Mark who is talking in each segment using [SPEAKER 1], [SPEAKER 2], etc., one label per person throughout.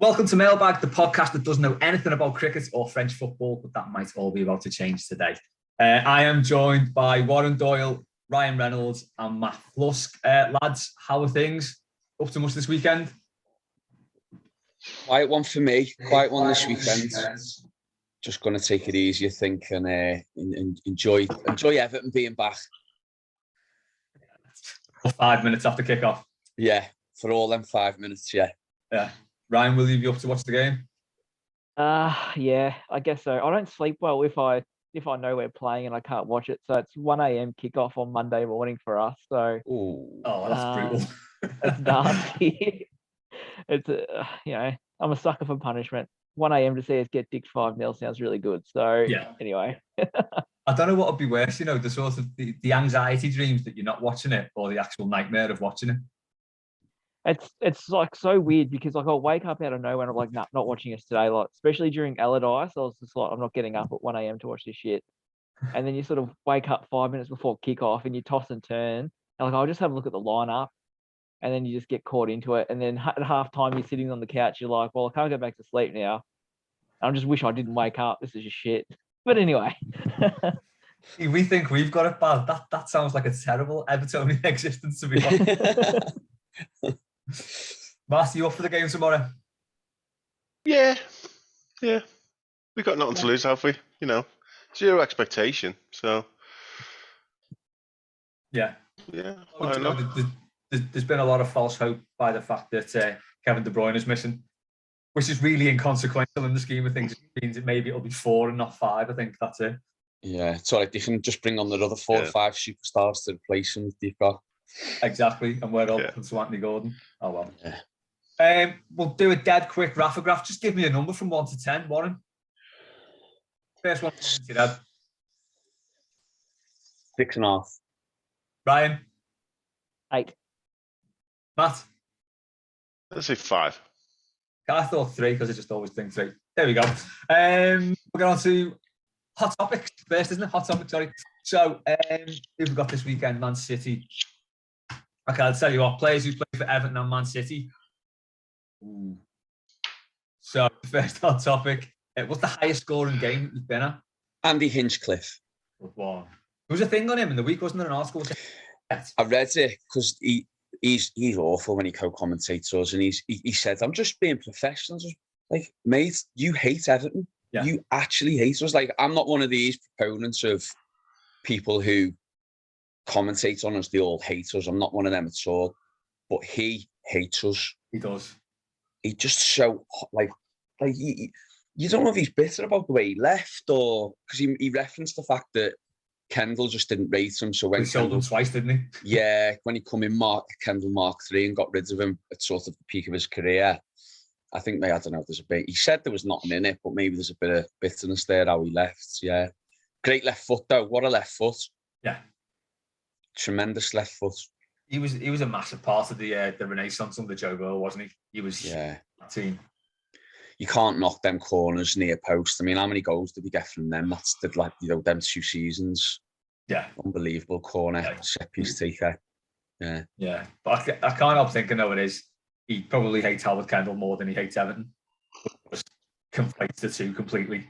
[SPEAKER 1] Welcome to Mailbag, the podcast that doesn't know anything about cricket or French football, but that might all be about to change today. I am joined by Warren Doyle, Ryan Reynolds and Matt Flusk. Lads, how are things? Up to much this weekend?
[SPEAKER 2] Quiet one for me. Quiet one this weekend. Just going to take it easy, I think, and enjoy Everton being back.
[SPEAKER 1] 5 minutes after kick-off.
[SPEAKER 2] Yeah, for all them 5 minutes, yeah.
[SPEAKER 1] Yeah. Ryan, will you be up to watch the game?
[SPEAKER 3] Yeah, I guess so. I don't sleep well if I know we're playing and I can't watch it. So it's 1 a.m. kickoff on Monday morning for us. So
[SPEAKER 1] that's brutal.
[SPEAKER 3] It's nasty. It's I'm a sucker for punishment. 1 a.m. to see us get dicked 5-0 sounds really good. So
[SPEAKER 1] yeah.
[SPEAKER 3] Anyway.
[SPEAKER 1] I don't know what would be worse, the sort of the anxiety dreams that you're not watching it, or the actual nightmare of watching it.
[SPEAKER 3] It's like so weird because like I'll wake up out of nowhere and I'm like, nah, not watching us today. Like especially during Allardyce, I was just like, I'm not getting up at 1 a.m. to watch this shit. And then you sort of wake up 5 minutes before kickoff and you toss and turn. And like I'll just have a look at the lineup, and then you just get caught into it. And then at halftime you're sitting on the couch, you're like, well, I can't go back to sleep now. I just wish I didn't wake up. This is just shit. But anyway.
[SPEAKER 1] We think we've got it bad. That sounds like a terrible Evertonian existence, to be honest. Master, you up for the game tomorrow?
[SPEAKER 4] Yeah. We got nothing to lose, have we? Zero expectation. So.
[SPEAKER 1] Yeah.
[SPEAKER 4] Why not?
[SPEAKER 1] There's been a lot of false hope by the fact that Kevin De Bruyne is missing, which is really inconsequential in the scheme of things. It means that maybe it'll be 4 and not 5. I think that's it.
[SPEAKER 2] Yeah, it's all right. They can just bring on the other 4 or 5 superstars to replace him. They've got.
[SPEAKER 1] Exactly, and we're all looking to Anthony Gordon. Oh well. Yeah. We'll do a dead quick Rafa-graph. Just give me a number from 1 to 10, Warren. First one.
[SPEAKER 2] 6.5.
[SPEAKER 1] Ryan.
[SPEAKER 3] 8.
[SPEAKER 1] Matt.
[SPEAKER 4] Let's say 5.
[SPEAKER 1] I thought 3 because I just always think 3. There we go. We'll get on to hot topics first, isn't it? Hot topics, sorry. So, who've we got this weekend? Man City. Okay, I'll tell you what. Players who play for Everton and Man City. Ooh. So, first hot topic. What's the highest scoring game that you've been at?
[SPEAKER 2] Andy Hinchcliffe.
[SPEAKER 1] Good one. There was a thing on him in the week, wasn't there? An article.
[SPEAKER 2] I read it because he's awful when he co-commentators, and he said, "I'm just being professional." Just like, mate, you hate Everton. Yeah. You actually hate us. Like, I'm not one of these proponents of people who commentate on us. They all hate us. I'm not one of them at all. But he hates us.
[SPEAKER 1] He does.
[SPEAKER 2] He just so you don't know if he's bitter about the way he left, or because he referenced the fact that Kendall just didn't rate him. So when
[SPEAKER 1] he sold him twice, didn't he?
[SPEAKER 2] Yeah, when he come in Kendall Mark 3 and got rid of him at sort of the peak of his career, I think I don't know. There's a bit. He said there was nothing in it, but maybe there's a bit of bitterness there how he left. Yeah, great left foot though. What a left foot!
[SPEAKER 1] Yeah,
[SPEAKER 2] tremendous left foot.
[SPEAKER 1] He was a massive part of the renaissance under Joe Burrow, wasn't he? He was that team.
[SPEAKER 2] You can't knock them corners near post. I mean, how many goals did we get from them? That's them 2 seasons.
[SPEAKER 1] Yeah,
[SPEAKER 2] unbelievable corner set piece taker.
[SPEAKER 1] Yeah. But I can't help thinking though it is. He probably hates Howard Kendall more than he hates Everton. Just conflates the two completely.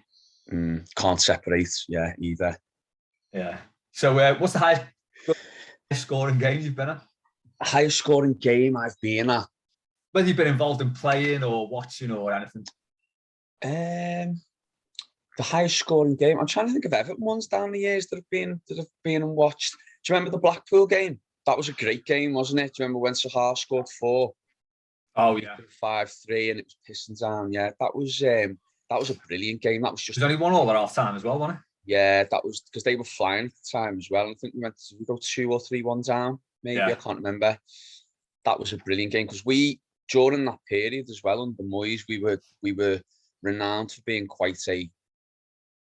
[SPEAKER 2] Can't separate, either.
[SPEAKER 1] Yeah. So, what's the highest scoring game you've been at?
[SPEAKER 2] Highest scoring game I've been at.
[SPEAKER 1] Whether you've been involved in playing or watching or anything.
[SPEAKER 2] The highest scoring game. I'm trying to think of Everton ones down the years that have been and watched. Do you remember the Blackpool game? That was a great game, wasn't it? Do you remember when Sahar scored 4?
[SPEAKER 1] Oh yeah,
[SPEAKER 2] 5-3, and it was pissing down. Yeah, that was a brilliant game. That was just.
[SPEAKER 1] There's only 1 all at half time as well, wasn't it?
[SPEAKER 2] Yeah, that was because they were flying at the time as well. I think we go 2 or 3-1 down. Maybe I can't remember. That was a brilliant game because during that period as well under Moyes, we were renowned for being quite a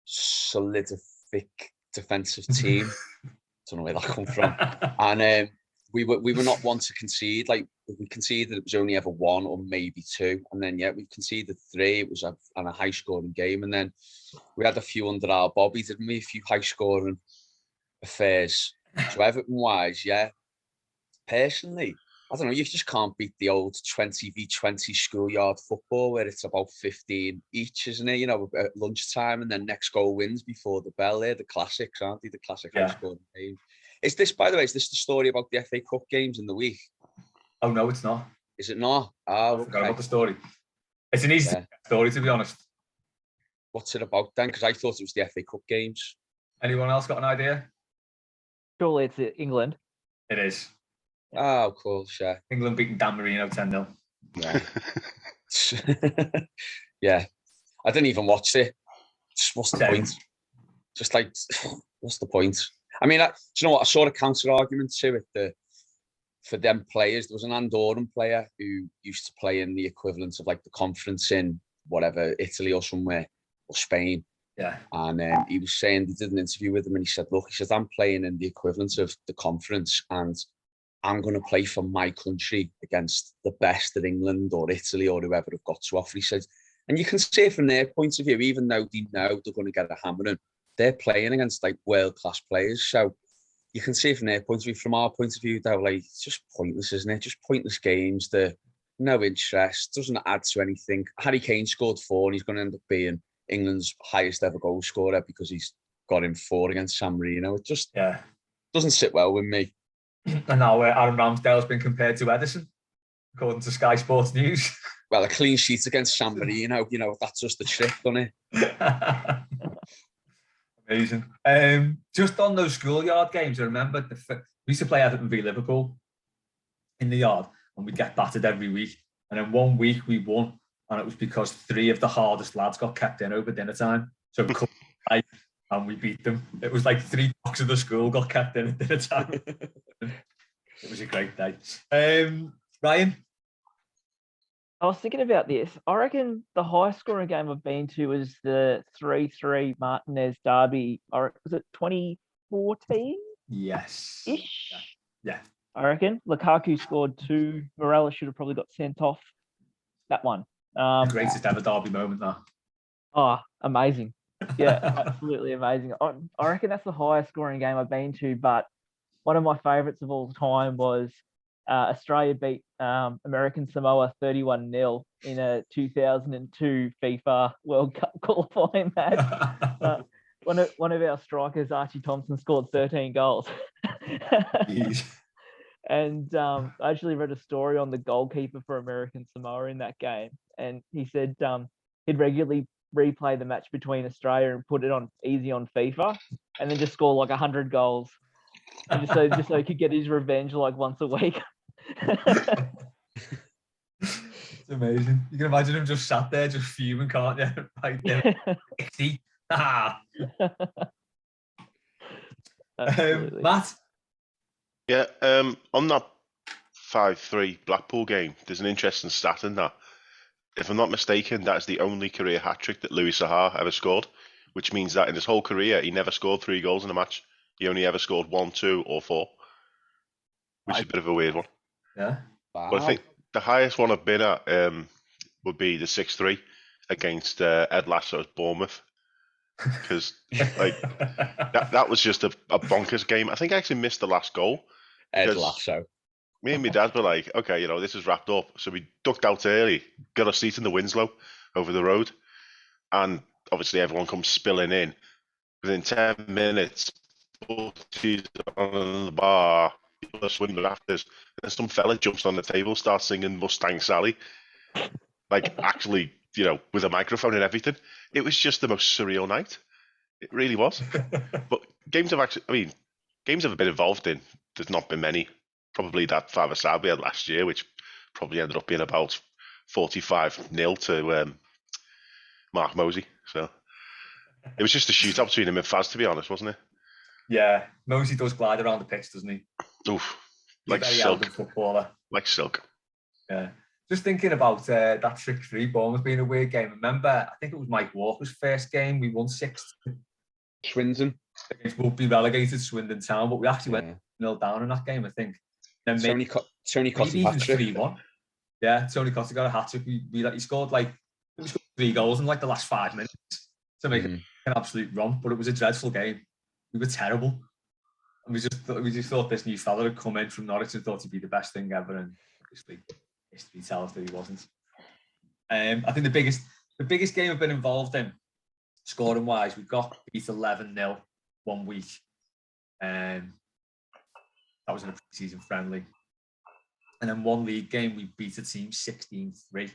[SPEAKER 2] solidific defensive team. Don't know where that come from. And we were not one to concede. Like, we conceded, it was only ever 1 or maybe 2, and then we conceded 3. It was a high scoring game, and then we had a few under our Bobby, didn't we? A few high scoring affairs. So Everton wise, personally, I don't know, you just can't beat the old 20v20 schoolyard football where it's about 15 each, isn't it? You know, at lunchtime and then next goal wins before the bell. They're the classics, aren't they? The classic high scoring game. Is this, by the way, is this the story about the FA Cup games in the week?
[SPEAKER 1] Oh, no, it's not.
[SPEAKER 2] Is it not? Oh,
[SPEAKER 1] I forgot about the story. It's an easy story, to be honest.
[SPEAKER 2] What's it about then? Because I thought it was the FA Cup games.
[SPEAKER 1] Anyone else got an idea?
[SPEAKER 3] Surely it's England.
[SPEAKER 1] It is.
[SPEAKER 2] Oh, of course, yeah.
[SPEAKER 1] England beating Dan Marino 10-0.
[SPEAKER 2] Yeah. Yeah. I didn't even watch it. Just, what's the point? Just like, what's the point? I mean, do you know what? I saw a counter argument to it. For them players, there was an Andorran player who used to play in the equivalent of like the conference in whatever, Italy or somewhere, or Spain.
[SPEAKER 1] Yeah.
[SPEAKER 2] And he was saying, they did an interview with him and he said, look, he said, I'm playing in the equivalent of the conference and I'm going to play for my country against the best that England or Italy or whoever have got to offer. He said, and you can see it from their point of view, even though they know they're going to get a hammering, they're playing against like world-class players. So you can see it from their point of view. From our point of view, though, like, it's just pointless, isn't it? Just pointless games. No interest, doesn't add to anything. Harry Kane scored 4 and he's going to end up being England's highest ever goal scorer because he's got him 4 against San Marino. It just doesn't sit well with me.
[SPEAKER 1] And now Aaron Ramsdale's been compared to Ederson, according to Sky Sports News.
[SPEAKER 2] Well, a clean sheet against San Marino, you know, that's just the trick, doesn't it?
[SPEAKER 1] Amazing. Just on those schoolyard games, I remember we used to play Everton v Liverpool in the yard and we'd get battered every week. And then one week we won and it was because 3 of the hardest lads got kept in over dinner time. So we couldn't play and we beat them. It was like 3 blocks of the school got kept in at dinner time. It was a great day. Ryan?
[SPEAKER 3] I was thinking about this. I reckon the highest scoring game I've been to was the 3-3 Martinez derby. Was it 2014?
[SPEAKER 1] Yes.
[SPEAKER 3] Ish?
[SPEAKER 1] Yeah.
[SPEAKER 3] I reckon. Lukaku scored 2. Morales should have probably got sent off. That one.
[SPEAKER 1] The greatest ever derby moment, though.
[SPEAKER 3] Oh, amazing. Yeah, absolutely amazing. I reckon that's the highest scoring game I've been to, but one of my favourites of all time was Australia beat American Samoa 31-0 in a 2002 FIFA World Cup qualifying match. One of our strikers, Archie Thompson, scored 13 goals. And I actually read a story on the goalkeeper for American Samoa in that game, and he said he'd regularly replay the match between Australia and put it on easy on FIFA, and then just score like 100 goals, and just so he could get his revenge like once a week.
[SPEAKER 1] It's amazing. You can imagine him just sat there, just fuming, can't you? Right there. Matt?
[SPEAKER 4] Yeah, on that 5-3 Blackpool game, there's an interesting stat in that. If I'm not mistaken, that is the only career hat-trick that Louis Saha ever scored, which means that in his whole career, he never scored 3 goals in a match. He only ever scored 1, 2, or 4, which is a bit of a weird one.
[SPEAKER 1] Yeah.
[SPEAKER 2] Wow.
[SPEAKER 4] But I think the highest one I've been at would be the 6-3 against Ed Lasso's Bournemouth. Because like that was just a bonkers game. I think I actually missed the last goal.
[SPEAKER 2] Ed Lasso.
[SPEAKER 4] Me and my dad were like, okay, this is wrapped up. So we ducked out early, got a seat in the Winslow over the road. And obviously everyone comes spilling in. Within 10 minutes, she's on the bar, people are swimming rafters, and some fella jumps on the table, starts singing Mustang Sally. Like actually, with a microphone and everything. It was just the most surreal night. It really was. But games I've been involved in, there's not been many. Probably that 5-a-side we had last year, which probably ended up being about 45-0 to Mark Mosey. So it was just a shootout between him and Faz, to be honest, wasn't it?
[SPEAKER 1] Yeah, Mosey does glide around the pitch, doesn't he?
[SPEAKER 4] Oof,
[SPEAKER 1] He's
[SPEAKER 4] like
[SPEAKER 1] a very
[SPEAKER 4] silk.
[SPEAKER 1] elegant footballer.
[SPEAKER 4] Like silk.
[SPEAKER 1] Yeah. Just thinking about that 6-3 Bournemouth being a weird game. Remember, I think it was Mike Walker's first game. We won 6.
[SPEAKER 2] Swindon.
[SPEAKER 1] Against Rugby relegated Swindon Town, but we actually went 0 down in that game, I think. Then
[SPEAKER 2] Tony Cotter
[SPEAKER 1] even
[SPEAKER 2] hat-trick.
[SPEAKER 1] 3-1. Yeah, Tony Cotter got a hat-trick. He scored he scored 3 goals in the last 5 minutes to make it an absolute run, but it was a dreadful game. We were terrible. And we just thought this new fella had come in from Norwich and thought he'd be the best thing ever, and obviously history tells that he wasn't. I think the biggest game I've been involved in, scoring wise, we got beat 11-0 one week. That was in a pre-season friendly. And then one league game, we beat a team 16-3.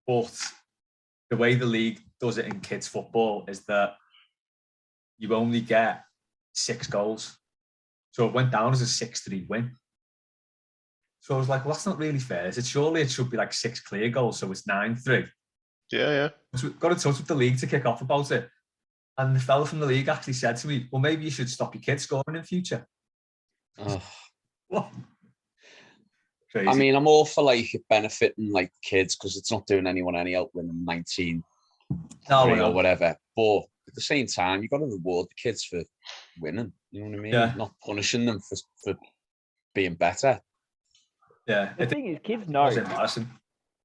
[SPEAKER 1] But the way the league does it in kids football is that you only get 6 goals. So it went down as a 6-3 win. So I was like, well, that's not really fair. Surely it should be like 6 clear goals, so it's 9-3.
[SPEAKER 4] Yeah.
[SPEAKER 1] So we got in touch with the league to kick off about it. And the fella from the league actually said to me, well, maybe you should stop your kids scoring in future.
[SPEAKER 2] Oh.
[SPEAKER 1] What? Crazy.
[SPEAKER 2] I mean, I'm all for like benefiting like kids because it's not doing anyone any help winning 19 or whatever. But at the same time, you've got to reward the kids for winning. You know what I mean?
[SPEAKER 1] Yeah.
[SPEAKER 2] Not punishing them for being better.
[SPEAKER 1] Yeah.
[SPEAKER 3] The thing is, kids know.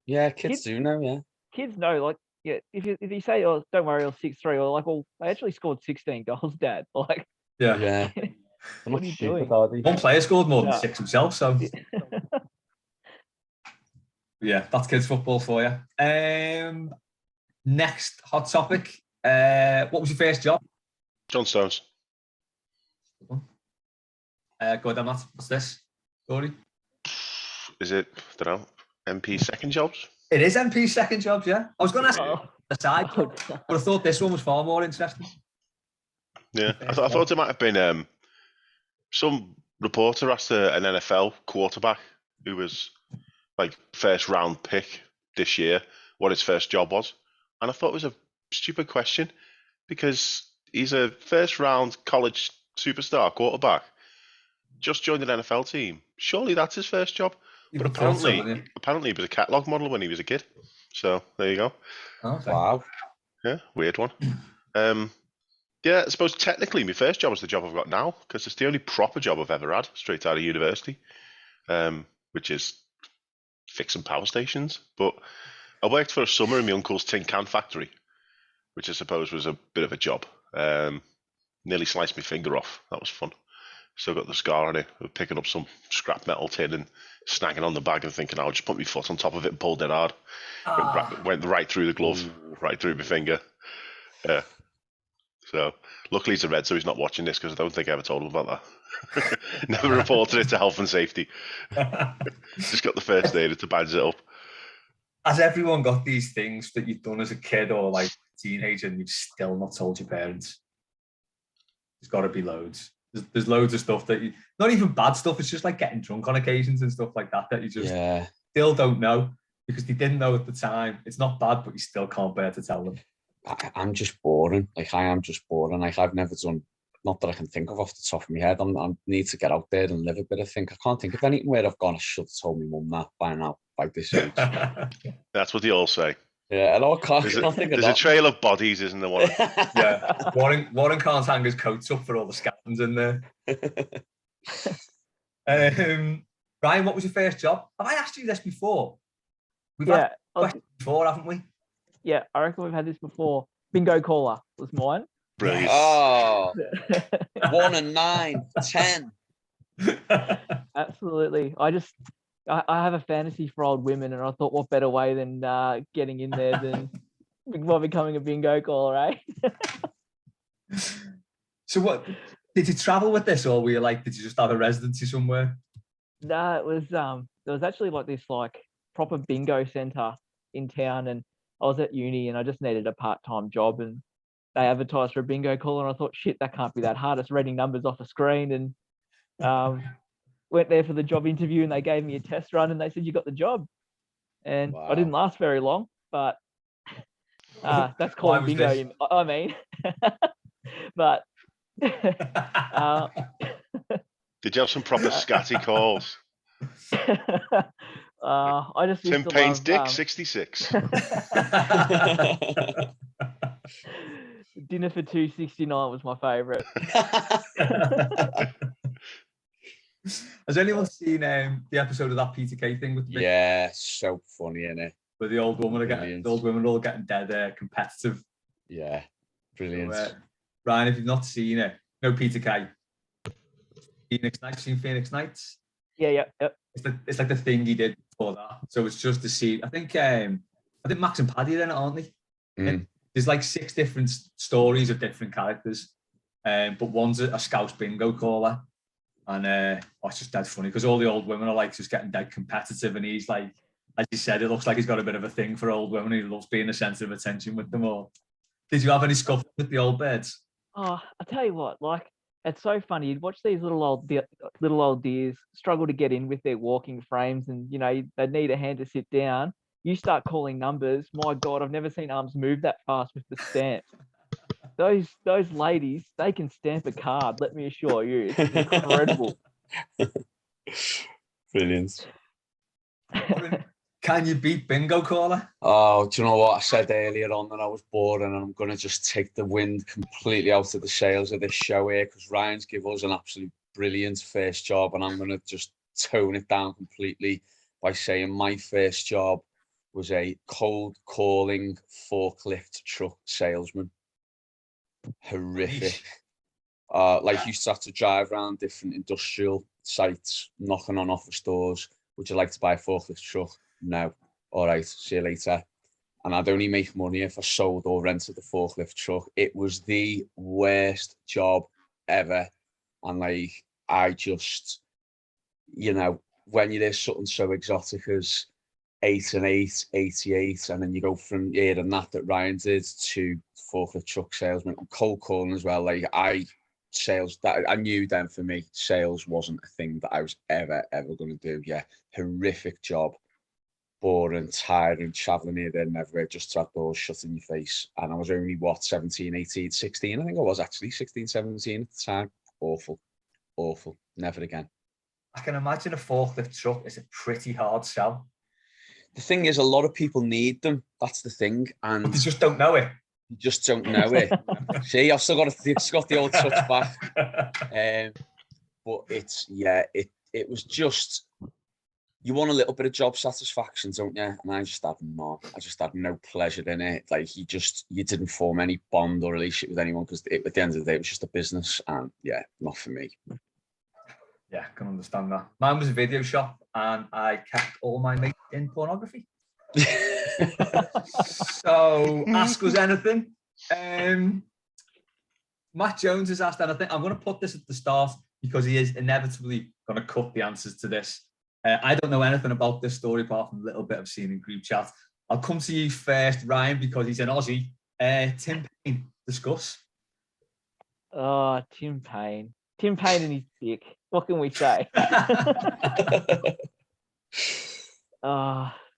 [SPEAKER 2] Yeah, kids do know. Yeah.
[SPEAKER 3] Kids know, like, yeah. If you say, "Oh, don't worry, or 6-3," or like, "Well, they actually scored 16 goals, Dad." Like,
[SPEAKER 2] yeah.
[SPEAKER 3] What are you doing?
[SPEAKER 1] One player scored more than 6 himself, so yeah, that's kids football for you. Next hot topic. What was your first job?
[SPEAKER 4] John Stones.
[SPEAKER 1] Go on, Matt. What's this story?
[SPEAKER 4] Is it, I don't know, MP's second jobs?
[SPEAKER 1] It is MP's second jobs, yeah. I was going to ask the side, but I thought this one was far more interesting.
[SPEAKER 4] Yeah, I thought it might have been some reporter asked an NFL quarterback who was like first round pick this year what his first job was. And I thought it was a stupid question because he's a first round college superstar quarterback, just joined an NFL team. Surely that's his first job. But apparently he was a catalog model when he was a kid. So there you go.
[SPEAKER 1] Okay.
[SPEAKER 2] Wow.
[SPEAKER 4] Yeah, weird one. Yeah, I suppose technically my first job is the job I've got now because it's the only proper job I've ever had straight out of university, which is fixing power stations. But I worked for a summer in my uncle's tin can factory, which I suppose was a bit of a job. Nearly sliced my finger off. That was fun. Still got the scar on it. Picking up some scrap metal tin and snagging on the bag and thinking I'll just put my foot on top of it and pulled it hard. Went right through the glove, right through my finger. Yeah. So luckily he's a Red, so he's not watching this because I don't think I ever told him about that. Never reported it to health and safety. Just got the first aider to badge it up.
[SPEAKER 1] Has everyone got these things that you've done as a kid or like a teenager and you've still not told your parents? There's got to be loads. There's loads of stuff that you, not even bad stuff, it's just like getting drunk on occasions and stuff like that you just still don't know because they didn't know at the time. It's not bad, but you still can't bear to tell them.
[SPEAKER 2] I'm just boring. Like, I am just boring. Like, I've never done, not that I can think of off the top of my head. I need to get out there and live a bit. I can't think of anything where I've gone, I should have told my mum that by now, by this age.
[SPEAKER 4] That's what they all say.
[SPEAKER 2] Yeah, and I can't think of
[SPEAKER 4] There's a trail of bodies, isn't there? One?
[SPEAKER 1] Yeah, Warren can't hang his coats up for all the skeletons in there. Ryan, what was your first job? Have I asked you this before? We've had questions before, haven't we?
[SPEAKER 3] Yeah, I reckon we've had this before. Bingo caller was mine.
[SPEAKER 4] Brilliant.
[SPEAKER 2] Oh, 1 and 9, 10.
[SPEAKER 3] Absolutely. I have a fantasy for old women, and I thought, what better way than getting in there than becoming a bingo caller, eh?
[SPEAKER 1] So what, did you travel with this, or were you like, did you just have a residency somewhere?
[SPEAKER 3] No, it was there was actually like this like proper bingo center in town, and I was at uni and I just needed a part-time job, and they advertised for a bingo caller, and I thought, shit, that can't be that hard. It's reading numbers off a screen, and went there for the job interview, and they gave me a test run, and they said, you got the job. And I didn't last very long, but that's called bingo. I mean, but
[SPEAKER 4] did you have some proper scatty calls?
[SPEAKER 3] I just
[SPEAKER 4] Tim Paine's dick 66.
[SPEAKER 3] Dinner for 269 was my favourite.
[SPEAKER 1] Has anyone seen the episode of that Peter Kay thing with the
[SPEAKER 2] Yeah, so funny, isn't it?
[SPEAKER 1] Where the old women are all getting dead competitive.
[SPEAKER 2] Yeah, brilliant.
[SPEAKER 1] So, Ryan, if you've not seen it, No, Peter Kay. Phoenix Nights, seen Phoenix Nights?
[SPEAKER 3] Yeah.
[SPEAKER 1] It's like the thing he did before that. So it's just to see. I think Max and Paddy are in it, aren't they?
[SPEAKER 2] Mm.
[SPEAKER 1] There's like 6 different stories of different characters, but one's a Scouse bingo caller, and it's just dead funny because all the old women are like just getting dead competitive, and he's like, as you said, it looks like he's got a bit of a thing for old women. He loves being the centre of attention with them all. Did you have any scuffles with the old birds?
[SPEAKER 3] Oh, I tell you what, like, it's so funny. You'd watch these little old deers struggle to get in with their walking frames, and they need a hand to sit down. You start calling numbers. My God, I've never seen arms move that fast with the stamp. Those ladies, they can stamp a card. Let me assure you, it's incredible.
[SPEAKER 2] Brilliant.
[SPEAKER 1] Can you beat bingo caller?
[SPEAKER 2] Oh, do you know what I said earlier on that I was bored, and I'm going to just take the wind completely out of the sails of this show here because Ryan's give us an absolute brilliant first job, and I'm going to just tone it down completely by saying my first job was a cold calling forklift truck salesman. Horrific. Like, you used to have to drive around different industrial sites, knocking on office doors. Would you like to buy a forklift truck? No. All right, see you later. And I'd only make money if I sold or rented the forklift truck. It was the worst job ever. And like, I just, when you hear something so exotic as 8 and 8, 88, and then you go from here and that Ryan did to forklift truck salesman and cold calling as well. Like, I knew then for me, sales wasn't a thing that I was ever going to do. Yeah, horrific job. Boring, tiring, travelling here, there, and everywhere, just to have doors shut in your face. And I was only, 17, 18, 16, I think I was actually 16, 17 at the time. Awful. Never again.
[SPEAKER 1] I can imagine a forklift truck is a pretty hard sell.
[SPEAKER 2] The thing is, a lot of people need them. That's the thing. And
[SPEAKER 1] but they just don't know it.
[SPEAKER 2] You just don't know it. See, I've still got the old touch back. But it was just, you want a little bit of job satisfaction, don't you? And I just had none. I just had no pleasure in it. Like, you didn't form any bond or relationship with anyone because at the end of the day, it was just a business. And yeah, not for me.
[SPEAKER 1] Yeah, I can understand that. Mine was a video shop, and I kept all my mates in pornography. So ask us anything. Matt Jones has asked anything. I'm going to put this at the start because he is inevitably going to cut the answers to this. I don't know anything about this story apart from a little bit I've seen in group chat. I'll come to you first, Ryan, because he's an Aussie. Tim Paine, discuss.
[SPEAKER 3] Oh, Tim Paine and his dick. What can we say?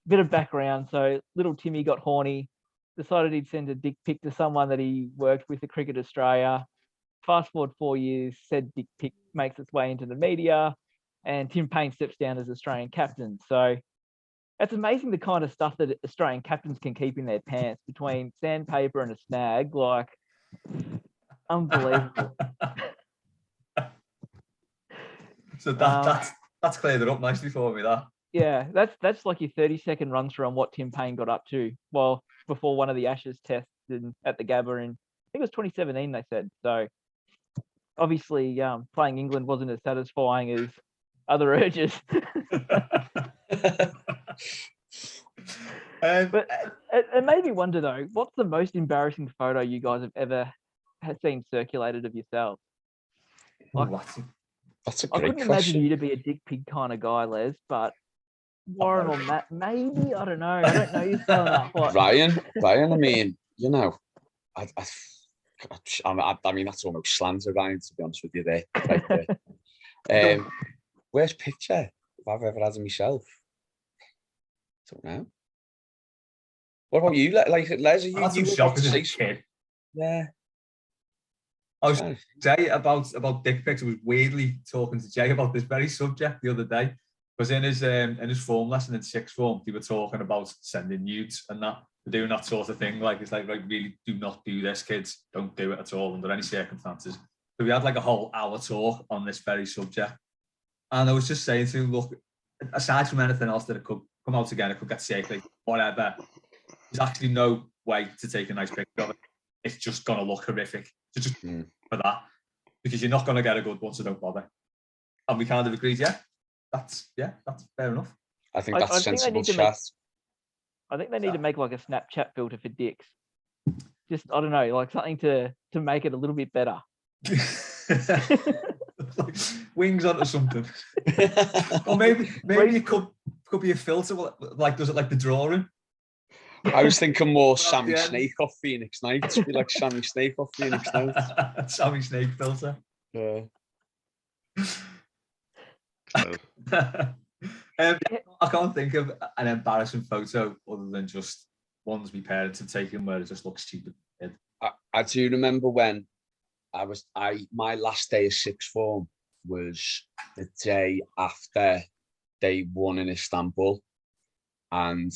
[SPEAKER 3] Bit of background. So little Timmy got horny, decided he'd send a dick pic to someone that he worked with at Cricket Australia. Fast forward 4 years, said dick pic makes its way into the media, and Tim Paine steps down as Australian captain. So it's amazing the kind of stuff that Australian captains can keep in their pants between sandpaper and a snag. Like, unbelievable.
[SPEAKER 1] So that's cleared it up nicely for me, that.
[SPEAKER 3] Yeah, that's like your 30-second run through on what Tim Paine got up to. Well, before one of the Ashes tests at the Gabba in, I think it was 2017, they said. So obviously, playing England wasn't as satisfying as other urges. But it made me wonder though, what's the most embarrassing photo you guys have ever seen circulated of yourselves? Like,
[SPEAKER 2] that's a
[SPEAKER 3] I
[SPEAKER 2] great
[SPEAKER 3] couldn't
[SPEAKER 2] question.
[SPEAKER 3] imagine you to be a dick pig kind of guy, Les, but Warren or Matt, maybe. I don't know. I don't know you so enough.
[SPEAKER 2] Ryan, I mean, I mean, that's almost slander, Ryan, to be honest with you there. Right. Worst picture I've ever had of myself? Don't know. What about you? Like, Les, you
[SPEAKER 1] shocked as a kid.
[SPEAKER 2] Yeah.
[SPEAKER 1] I was say about dick pics. I was weirdly talking to Jay about this very subject the other day. Because in his form lesson in sixth form, they were talking about sending nudes and that, doing that sort of thing. Like, it's like really do not do this, kids. Don't do it at all under any circumstances. So we had like a whole hour talk on this very subject. And I was just saying to him, look, aside from anything else that it could come out again, it could get safely, whatever, there's actually no way to take a nice picture of it. It's just going to look horrific. So just for that. because you're not going to get a good one, so don't bother. And we kind of agreed, that's fair enough.
[SPEAKER 2] I think that's sensible chat.
[SPEAKER 3] I think they need to make like a Snapchat filter for dicks. Just, I don't know, like something to make it a little bit better.
[SPEAKER 1] Like wings onto something. Or maybe it could be a filter, like does it like the drawing?
[SPEAKER 2] I was thinking more Sammy Snake off Phoenix Nights. Be like Sammy Snake off Phoenix Nights.
[SPEAKER 1] Sammy Snake filter.
[SPEAKER 2] Yeah.
[SPEAKER 1] I can't think of an embarrassing photo other than just ones my parents have taken where it just looks stupid.
[SPEAKER 2] I do remember when my last day of sixth form was the day after they won in Istanbul, and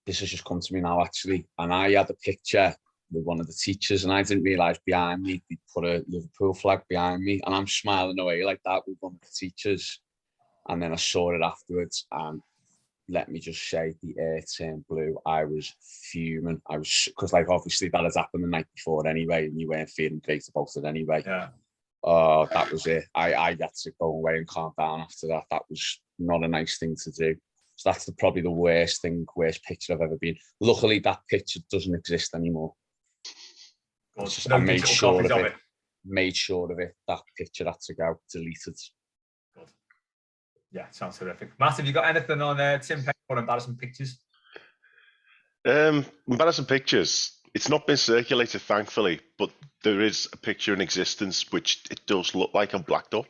[SPEAKER 2] this has just come to me now actually. And I had a picture with one of the teachers, and I didn't realise behind me they put a Liverpool flag behind me, and I'm smiling away like that with one of the teachers. And then I saw it afterwards, and let me just say, the air turned blue. I was fuming. Because like obviously that has happened the night before anyway, and you weren't feeling great about it anyway.
[SPEAKER 1] Yeah.
[SPEAKER 2] Oh, that was it. I had to go away and calm down after that. That was not a nice thing to do. So that's probably the worst picture I've ever been. Luckily, that picture doesn't exist anymore. I made sure of it. Made sure of it. That picture had to go deleted.
[SPEAKER 1] Good. Yeah, sounds terrific. Matt, have you got anything on Tim Paine or embarrassing pictures?
[SPEAKER 4] Embarrassing pictures. It's not been circulated, thankfully, but there is a picture in existence which it does look like I'm blacked up.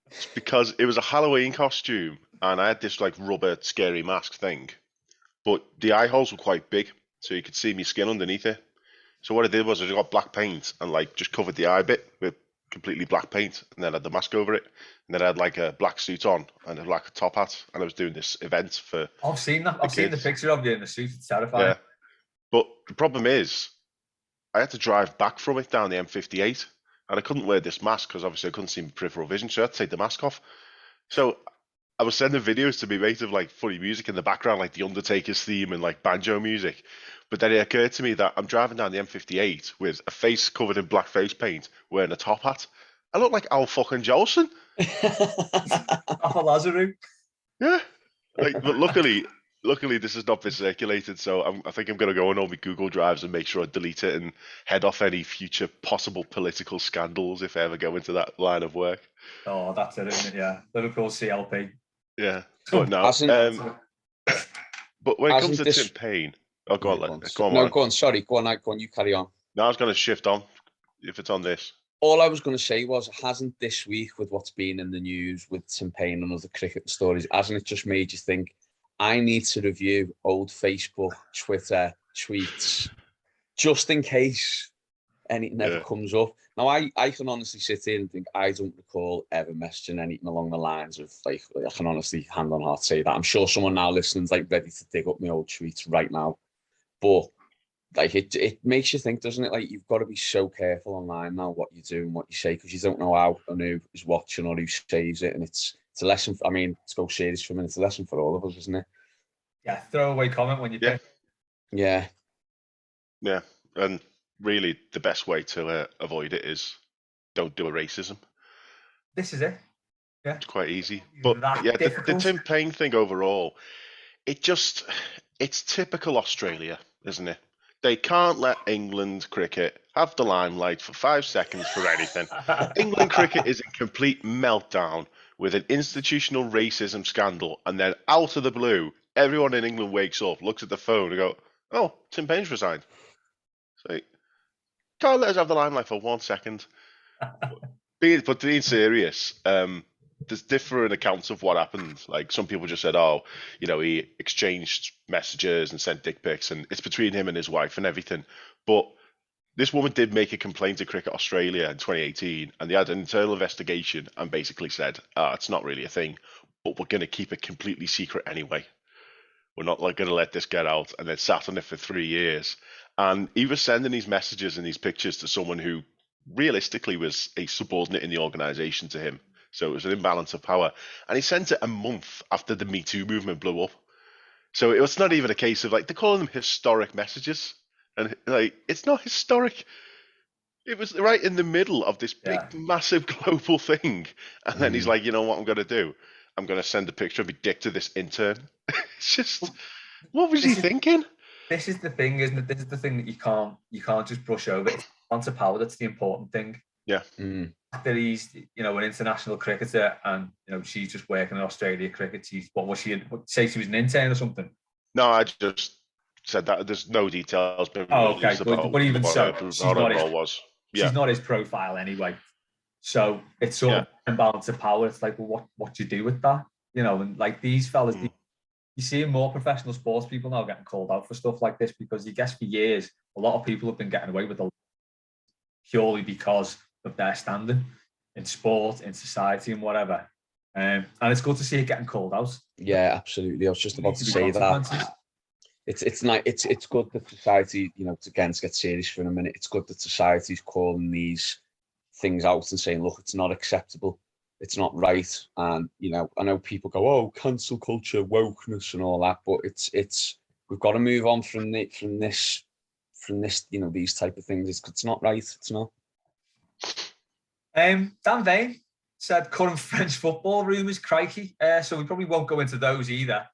[SPEAKER 4] It's because it was a Halloween costume, and I had this like rubber scary mask thing, but the eye holes were quite big, so you could see me skin underneath it. So what I did was I just got black paint and like just covered the eye bit with completely black paint, and then I had the mask over it, and then I had like a black suit on and a black top hat, and I was doing this event for.
[SPEAKER 1] I've seen that. I've seen the picture of you in the suit. It's terrifying.
[SPEAKER 4] Yeah, but the problem is, I had to drive back from it down the M58, and I couldn't wear this mask because obviously I couldn't see my peripheral vision, so I had to take the mask off. So I was sending videos to my mate of like funny music in the background, like the Undertaker's theme and like banjo music. But then it occurred to me that I'm driving down the M58 with a face covered in black face paint, wearing a top hat. I look like Al fucking Jolson.
[SPEAKER 1] Al Lazaru.
[SPEAKER 4] Yeah. But luckily this has not been circulated, so I think I'm going to go on all my Google Drives and make sure I delete it and head off any future possible political scandals if I ever go into that line of work.
[SPEAKER 1] Oh, that's it, isn't it? Yeah. Liverpool CLP.
[SPEAKER 4] Yeah. But no. But when it comes to Tim Paine... Oh, go on.
[SPEAKER 2] Go on. Sorry, go on. You carry on.
[SPEAKER 4] No, I was going to shift on if it's on this.
[SPEAKER 2] All I was going to say was, hasn't this week with what's been in the news with Tim Paine and other cricket stories, hasn't it just made you think, I need to review old Facebook, Twitter, tweets, just in case anything ever comes up. Now, I can honestly sit here and think I don't recall ever messaging anything along the lines of, like, I can honestly hand on heart say that. I'm sure someone now listening's like ready to dig up my old tweets right now. But like it makes you think, doesn't it? Like you've got to be so careful online now what you do and what you say, because you don't know how and who is watching or who saves it. And it's a lesson. I mean, to go serious for a minute, it's a lesson for all of us, isn't it?
[SPEAKER 1] Yeah, throwaway comment when you pick.
[SPEAKER 2] Yeah.
[SPEAKER 4] Yeah, and really the best way to avoid it is don't do a racism.
[SPEAKER 1] This is it. Yeah,
[SPEAKER 4] it's quite easy. But
[SPEAKER 1] yeah,
[SPEAKER 4] the Tim Paine thing overall, it's typical Australia, isn't it? They can't let England cricket have the limelight for 5 seconds for anything. England cricket is in complete meltdown with an institutional racism scandal, and then out of the blue, everyone in England wakes up, looks at the phone and go, oh, Tim Paine's resigned. So, can't let us have the limelight for 1 second. But being serious, there's different accounts of what happened. Like some people just said, oh, he exchanged messages and sent dick pics, and it's between him and his wife and everything. But this woman did make a complaint to Cricket Australia in 2018, and they had an internal investigation and basically said, it's not really a thing, but we're going to keep it completely secret anyway. We're not going to let this get out, and then sat on it for 3 years. And he was sending these messages and these pictures to someone who realistically was a subordinate in the organisation to him. So it was an imbalance of power. And he sent it a month after the Me Too movement blew up. So it was not even a case of, like, they're calling them historic messages. And, like, it's not historic. It was right in the middle of this big,
[SPEAKER 1] Yeah.
[SPEAKER 4] massive global thing. And then he's like, you know what I'm going to do? I'm going to send a picture of my dick to this intern. It's just, what was he thinking?
[SPEAKER 1] This is the thing, isn't it? This is the thing that you can't just brush over. It's onto power that's the important thing.
[SPEAKER 4] Yeah.
[SPEAKER 1] That he's, an international cricketer, and she's just working in Australia cricket. Say she was an intern or something?
[SPEAKER 4] No, I just said that there's no details been
[SPEAKER 1] released about
[SPEAKER 4] but even
[SPEAKER 1] so,
[SPEAKER 4] what her role was. Yeah.
[SPEAKER 1] She's not his profile anyway. So it's sort of imbalance of power. It's like, well, what do you do with that? And like these fellas, you see more professional sports people now getting called out for stuff like this, because you guess for years, a lot of people have been getting away with it purely because of their standing in sport, in society, and whatever. And it's good to see it getting called out.
[SPEAKER 2] Yeah, absolutely. I was just about to say that. It's good that society, to get serious for a minute. It's good that society's calling these things out and saying, look, it's not acceptable. It's not right. And, I know people go, oh, cancel culture, wokeness and all that, but it's we've got to move on from this, these type of things. It's not right. It's not.
[SPEAKER 1] Dan Vane said current French football rumours, crikey. So we probably won't go into those either.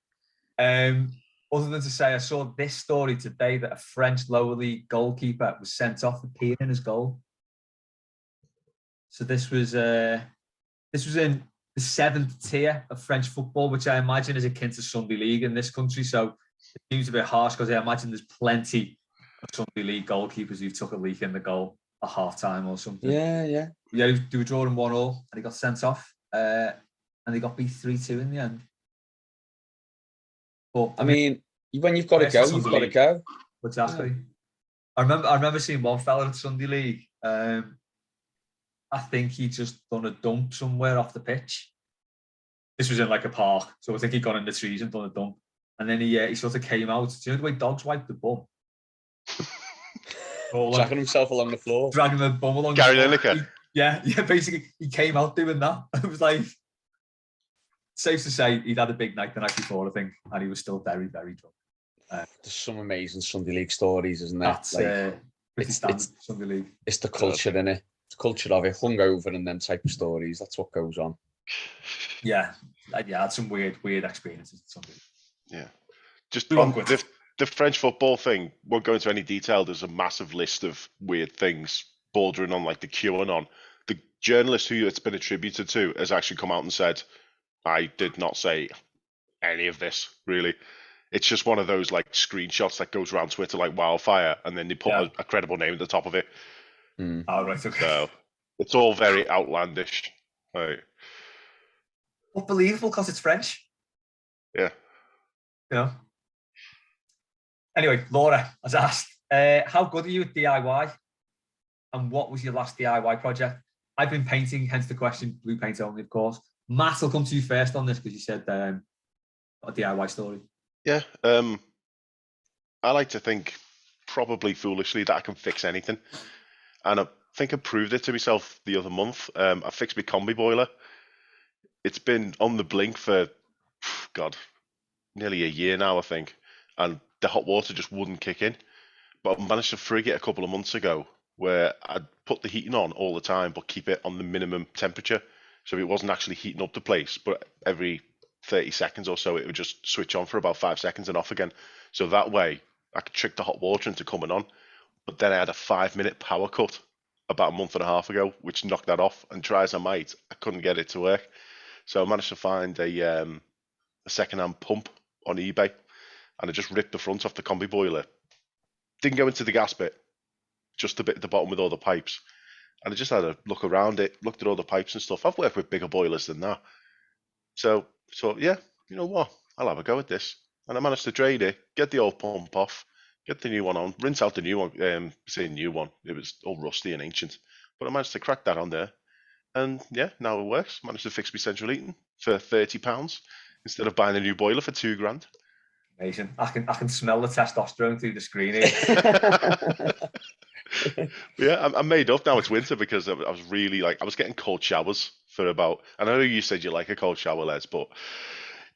[SPEAKER 1] Other than to say, I saw this story today that a French lower league goalkeeper was sent off for peeing in his goal. So this was in the 7th tier of French football, which I imagine is akin to Sunday League in this country. So it seems a bit harsh, because I imagine there's plenty of Sunday League goalkeepers who took a leak in the goal at half time or something.
[SPEAKER 2] Yeah.
[SPEAKER 1] They were drawing 1-1, and he got sent off, and they got beat 3-2 in the end. But
[SPEAKER 2] I mean, when you've got to go, you've got to go.
[SPEAKER 1] Exactly. Yeah. I remember seeing one fella at Sunday League. I think he just done a dump somewhere off the pitch. This was in like a park, so I think he'd gone in the trees and done a dump. And then he sort of came out. Do you know the way dogs wipe the bum?
[SPEAKER 2] Dragging himself along the floor.
[SPEAKER 1] Dragging the bum along
[SPEAKER 4] Gary
[SPEAKER 1] the floor.
[SPEAKER 4] Lineker.
[SPEAKER 1] Yeah, basically, he came out doing that. It was like, safe to say, he'd had a big night the night before, I think, and he was still very, very drunk.
[SPEAKER 2] There's some amazing Sunday League stories, isn't there?
[SPEAKER 1] That's pretty standard Sunday League.
[SPEAKER 2] It's the culture, innit? It's the culture of it, hungover and them type of stories. That's what goes on.
[SPEAKER 1] Yeah, I had some weird experiences at Sunday.
[SPEAKER 4] Yeah. Just on the French football thing, won't go into any detail. There's a massive list of weird things bordering on like the QAnon. The journalist who it's been attributed to has actually come out and said, I did not say any of this, really. It's just one of those like screenshots that goes around Twitter like wildfire, and then they put a credible name at the top of it.
[SPEAKER 1] Oh, right, okay.
[SPEAKER 4] So it's all very outlandish. Right.
[SPEAKER 1] But believable because it's French.
[SPEAKER 4] Yeah.
[SPEAKER 1] Anyway, Laura has asked, how good are you at DIY? And what was your last DIY project? I've been painting, hence the question, blue paint only, of course. Matt, I'll come to you first on this, because you said a DIY story.
[SPEAKER 4] Yeah. I like to think, probably foolishly, that I can fix anything. And I think I proved it to myself the other month. I fixed my combi boiler. It's been on the blink for, nearly a year now, I think. And the hot water just wouldn't kick in. But I managed to frig it a couple of months ago, where I'd put the heating on all the time, but keep it on the minimum temperature. So it wasn't actually heating up the place, but every 30 seconds or so, it would just switch on for about 5 seconds and off again. So that way, I could trick the hot water into coming on. But then I had a 5-minute power cut about a month and a half ago, which knocked that off. And try as I might, I couldn't get it to work. So I managed to find a second-hand pump on eBay, and I just ripped the front off the combi boiler. Didn't go into the gas bit, just the bit at the bottom with all the pipes. And I just had a look around it, looked at all the pipes and stuff. I've worked with bigger boilers than that. So yeah, you know what? I'll have a go at this. And I managed to drain it, get the old pump off, get the new one on, rinse out the new one. Say new one, it was all rusty and ancient. But I managed to crack that on there. And yeah, now it works. Managed to fix my central heating for £30 instead of buying a new boiler for £2,000.
[SPEAKER 1] Amazing. I can smell the testosterone through the screen here.
[SPEAKER 4] Yeah, I'm made up now. It's winter because I was really I was getting cold showers for about. And I know you said you like a cold shower, Les, but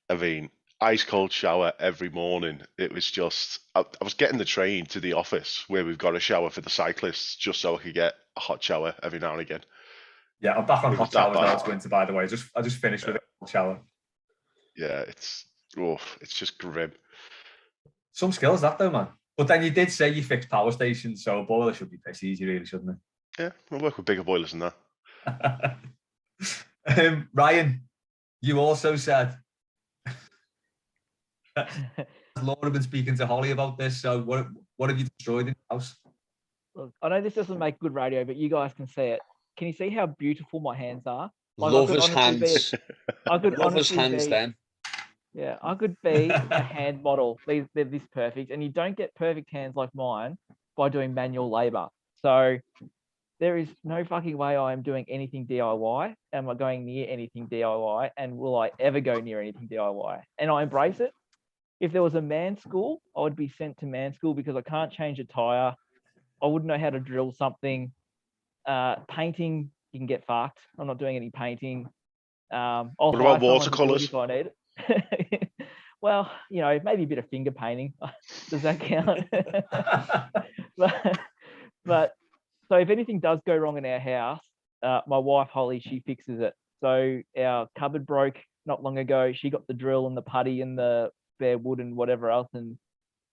[SPEAKER 4] I mean, ice cold shower every morning. It was just, I was getting the train to the office where we've got a shower for the cyclists just so I could get a hot shower every now and again.
[SPEAKER 1] Yeah, I'm back on
[SPEAKER 4] It was
[SPEAKER 1] hot
[SPEAKER 4] that
[SPEAKER 1] showers now.
[SPEAKER 4] bad.
[SPEAKER 1] It's winter, by the way. I just finished with a hot shower.
[SPEAKER 4] Yeah, it's just grim.
[SPEAKER 1] Some skills that though, man. But then you did say you fixed power stations, so a boiler should be pretty easy, really, shouldn't
[SPEAKER 4] Yeah, we'll work with bigger boilers than that.
[SPEAKER 1] it? Ryan, you also said Laura been speaking to Holly about this. So what have you destroyed in the house?
[SPEAKER 3] Look, I know this doesn't make good radio, but you guys can see it. Can you see how beautiful my hands are?
[SPEAKER 2] Lover's hands.
[SPEAKER 3] I could
[SPEAKER 2] Lover's
[SPEAKER 3] honestly
[SPEAKER 2] hands
[SPEAKER 3] be,
[SPEAKER 2] then.
[SPEAKER 3] yeah, I could be a hand model. They're this perfect, and you don't get perfect hands like mine by doing manual labor. So there is no fucking way I am doing anything DIY. Am I going near anything DIY? And will I ever go near anything DIY? And I embrace it. If there was a man school, I would be sent to man school because I can't change a tire. I wouldn't know how to drill something. Painting, you can get fucked. I'm not doing any painting. I'll
[SPEAKER 4] What
[SPEAKER 3] hire
[SPEAKER 4] about
[SPEAKER 3] someone to do it
[SPEAKER 4] watercolours?
[SPEAKER 3] if I need it. Well, maybe a bit of finger painting. Does that count? but so if anything does go wrong in our house, my wife Holly, she fixes it. So our cupboard broke not long ago. She got the drill and the putty and the spare wood and whatever else and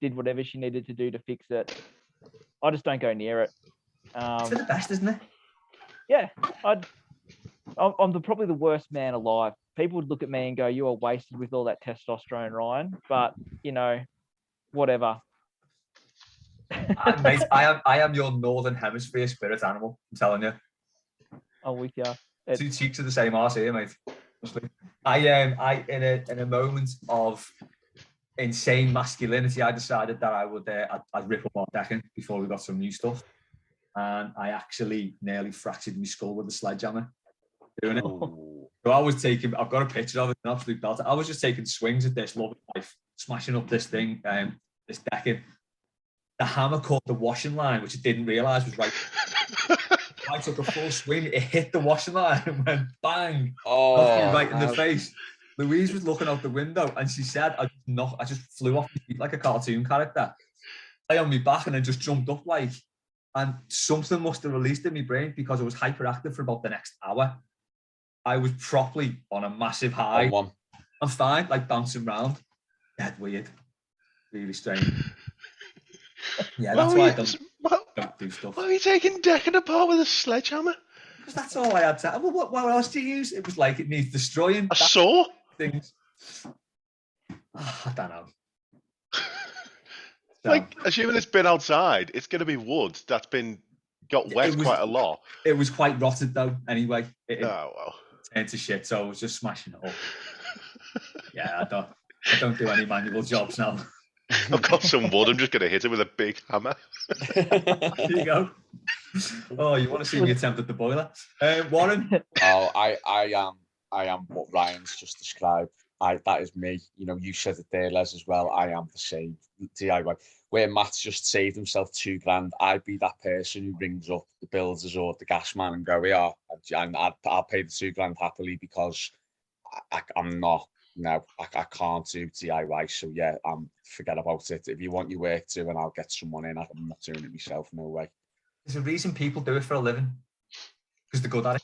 [SPEAKER 3] did whatever she needed to do to fix it. I just don't go near it.
[SPEAKER 1] It's the best, isn't it?
[SPEAKER 3] Yeah, I'm probably the worst man alive. People would look at me and go, "You are wasted with all that testosterone, Ryan." But whatever.
[SPEAKER 1] Mate, I am your northern hemisphere spirit animal. I'm telling you.
[SPEAKER 3] I'm with you.
[SPEAKER 1] Two cheeks of the same arse here, mate. Honestly. I in a moment of insane masculinity, I decided that I'd rip up our decking before we got some new stuff, and I actually nearly fractured my skull with a sledgehammer doing it. So I've got a picture of it, an absolute belter. I was just taking swings at this, loving life, smashing up this thing, this decking. The hammer caught the washing line, which I didn't realise was right. I took a full swing, it hit the washing line and went bang, right in the face. Louise was looking out the window and she said, I just flew off my feet like a cartoon character. I on my back and then just jumped up and something must have released in my brain because I was hyperactive for about the next hour. I was properly on a massive high. I'm fine, like bouncing around. Dead weird. Really strange. Yeah, that's why I don't do stuff.
[SPEAKER 4] Why are you taking decking apart with a sledgehammer?
[SPEAKER 1] Because that's all I had to. Well, what else do you use? It was like it needs destroying.
[SPEAKER 4] A saw?
[SPEAKER 1] Things. I don't know.
[SPEAKER 4] Like, assuming it's been outside, it's going to be wood that's got wet quite a lot.
[SPEAKER 1] It was quite rotted though. Anyway, it
[SPEAKER 4] well,
[SPEAKER 1] turned to shit. So I was just smashing it up. Yeah, I don't do any manual jobs now.
[SPEAKER 4] I've got some wood. I'm just going to hit it with a big hammer.
[SPEAKER 1] There you go. Oh, you want to see me attempt at the boiler, Warren?
[SPEAKER 2] Oh, I am what Ryan's just described. That is me. You said it there, Les, as well. I am the same DIY. Where Matt's just saved himself $2,000, I'd be that person who rings up the builders or the gas man and go, "Yeah, and I'll pay the $2,000 happily because I'm not." No, I can't do DIY. So yeah, forget about it. If you want your work to, and I'll get someone in. I'm not doing it myself. No way.
[SPEAKER 1] There's a reason people do it for a living because they're good at it.